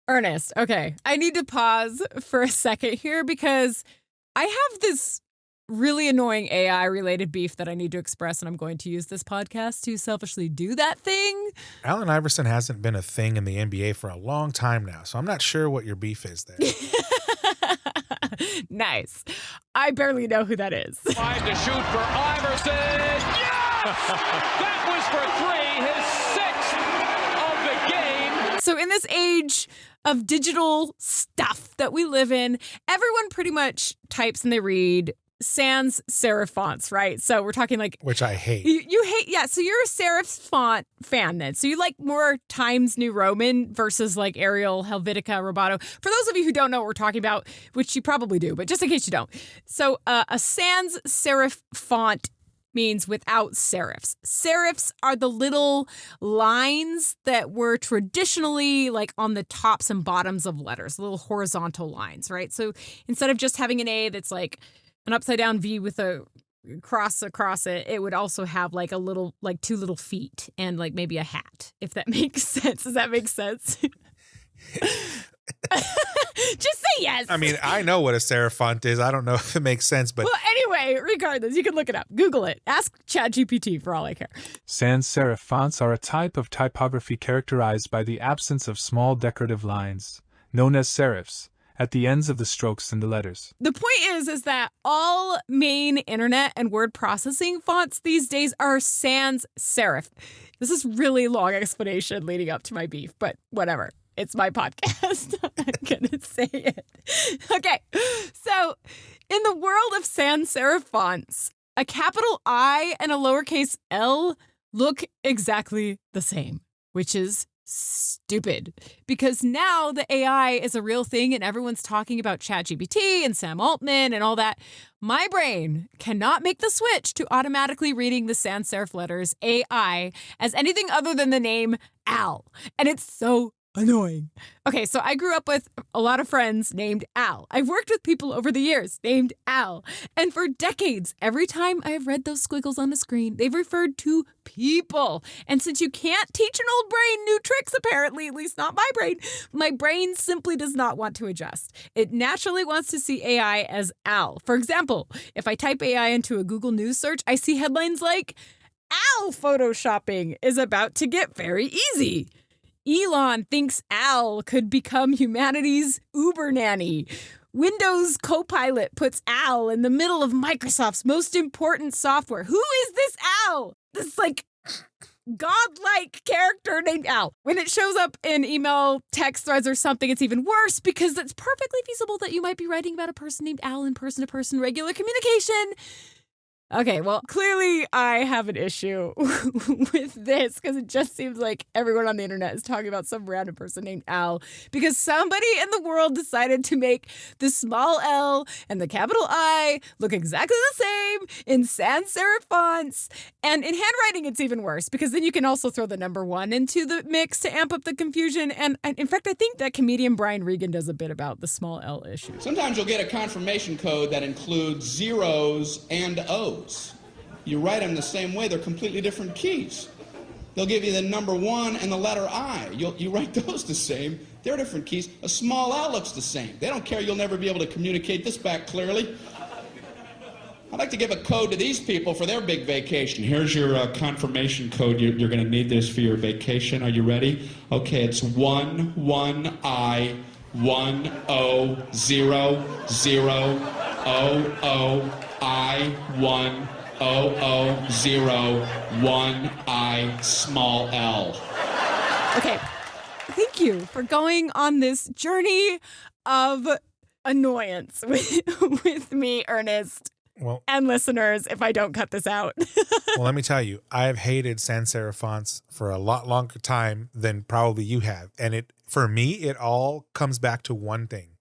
Ernest, okay. I need to pause for a second here because I have this really annoying AI-related beef that I need to express, and I'm going to use this podcast to selfishly do that thing. Allen Iverson hasn't been a thing in the NBA for a long time now, so I'm not sure what your beef is there. Nice. I barely know who that is. Tries to shoot for Iverson. Yes! That was for 3, his 6th of the game. So in this age of digital stuff that we live in, everyone pretty much types and they read sans serif fonts, right? So we're talking like... Which I hate. You hate, yeah. So you're a serif font fan then. So you like more Times New Roman versus like Arial, Helvetica, Roboto. For those of you who don't know what we're talking about, which you probably do, but just in case you don't. So a sans serif font means without serifs. Serifs are the little lines that were traditionally like on the tops and bottoms of letters, little horizontal lines, right? So instead of just having an A that's like an upside down V with a cross across it, it would also have like a little, like 2 little feet and like maybe a hat, if that makes sense. Does that make sense? Just say yes. I mean, I know what a serif font is. I don't know if it makes sense, but... Well, anyway, regardless, you can look it up. Google it. Ask ChatGPT for all I care. Sans serif fonts are a type of typography characterized by the absence of small decorative lines, known as serifs, at the ends of the strokes in the letters. The point is that all main internet and word processing fonts these days are sans serif. This is really long explanation leading up to my beef, but whatever. It's my podcast. I'm going to say it. Okay. So in the world of sans serif fonts, a capital I and a lowercase l look exactly the same, which is stupid because now the AI is a real thing and everyone's talking about ChatGPT and Sam Altman and all that. My brain cannot make the switch to automatically reading the sans serif letters AI as anything other than the name Al. And it's so annoying. Okay, so I grew up with a lot of friends named Al. I've worked with people over the years named Al. And for decades, every time I have read those squiggles on the screen, they've referred to people. And since you can't teach an old brain new tricks, apparently, at least not my brain simply does not want to adjust. It naturally wants to see AI as Al. For example, if I type AI into a Google News search, I see headlines like, Al photoshopping is about to get very easy. Elon thinks Al could become humanity's Uber nanny. Windows Copilot puts Al in the middle of Microsoft's most important software. Who is this Al? This like godlike character named Al. When it shows up in email, text threads or something, it's even worse because it's perfectly feasible that you might be writing about a person named Al in person-to-person regular communication. Okay, well, clearly I have an issue with this because it just seems like everyone on the internet is talking about some random person named Al because somebody in the world decided to make the small L and the capital I look exactly the same in sans serif fonts. And in handwriting, it's even worse because then you can also throw the number 1 into the mix to amp up the confusion. And in fact, I think that comedian Brian Regan does a bit about the small L issue. Sometimes you'll get a confirmation code that includes zeros and O's. You write them the same way, they're completely different keys. They'll give you the number 1 and the letter I. You write those the same, they're different keys. A small L looks the same. They don't care, you'll never be able to communicate this back clearly. I'd like to give a code to these people for their big vacation. Here's your confirmation code. You're going to need this for your vacation. Are you ready? Okay, it's 1 1 I 1 0 0 0 0 0 I 1 0 0 0 1 I small L. Okay, thank you for going on this journey of annoyance with me, Ernest. Well, and listeners, if I don't cut this out. Well, let me tell you, I've hated sans serif fonts for a lot longer time than probably you have. And for me, it all comes back to one thing.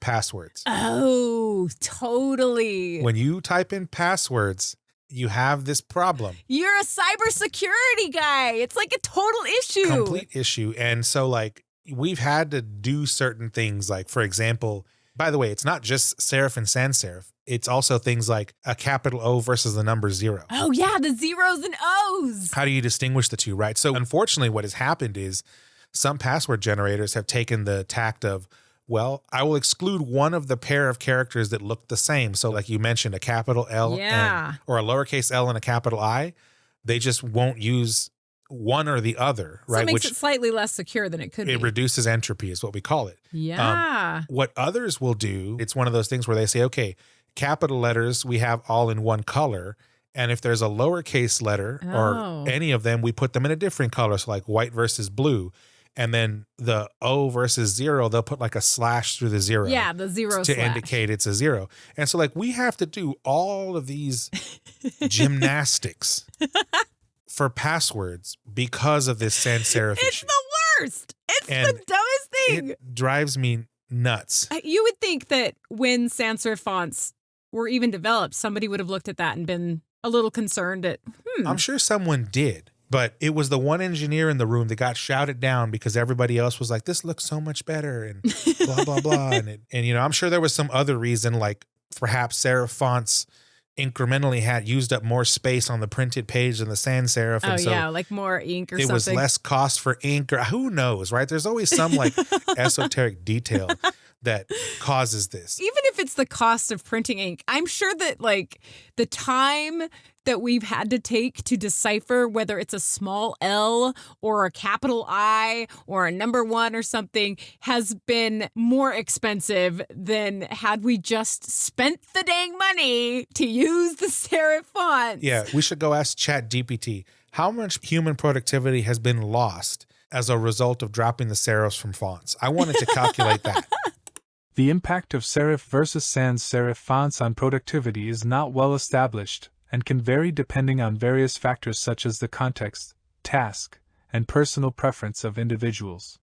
Passwords. Oh, totally. When you type in passwords, you have this problem. You're a cybersecurity guy. It's like a total issue. Complete issue. And so like we've had to do certain things like, for example, by the way, it's not just serif and sans serif. It's also things like a capital O versus the number 0. Oh, yeah, the zeros and O's. How do you distinguish the two, right? So unfortunately, what has happened is some password generators have taken the tact of, well, I will exclude one of the pair of characters that look the same. So like you mentioned, a capital L or a lowercase L and a capital I, they just won't use one or the other, right? So it makes it slightly less secure than it could be. It reduces entropy is what we call it. Yeah. What others will do, it's one of those things where they say, okay, capital letters we have all in one color. And if there's a lowercase letter or any of them, we put them in a different color. So like white versus blue. And then the O versus 0, they'll put like a slash through the 0. Yeah, the 0 to slash. indicate it's a 0. And so like we have to do all of these gymnastics for passwords because of this sans serif It's issue. the worst. It's And the dumbest thing. It drives me nuts. You would think that when sans serif fonts were even developed, somebody would have looked at that and been a little concerned at, I'm sure someone did. But it was the one engineer in the room that got shouted down because everybody else was like, this looks so much better and blah, blah, blah. And you know, I'm sure there was some other reason, like perhaps serif fonts incrementally had used up more space on the printed page than the sans serif. oh, And so yeah, like more ink or something. it was less cost for ink or who knows, right? There's always some like esoteric detail that causes this. Even if it's the cost of printing ink, I'm sure that like the time that we've had to take to decipher whether it's a small L or a capital I or a number 1 or something has been more expensive than had we just spent the dang money to use the serif fonts. Yeah, we should go ask ChatGPT how much human productivity has been lost as a result of dropping the serifs from fonts. I wanted to calculate that. The impact of serif versus sans serif fonts on productivity is not well established and can vary depending on various factors such as the context, task, and personal preference of individuals.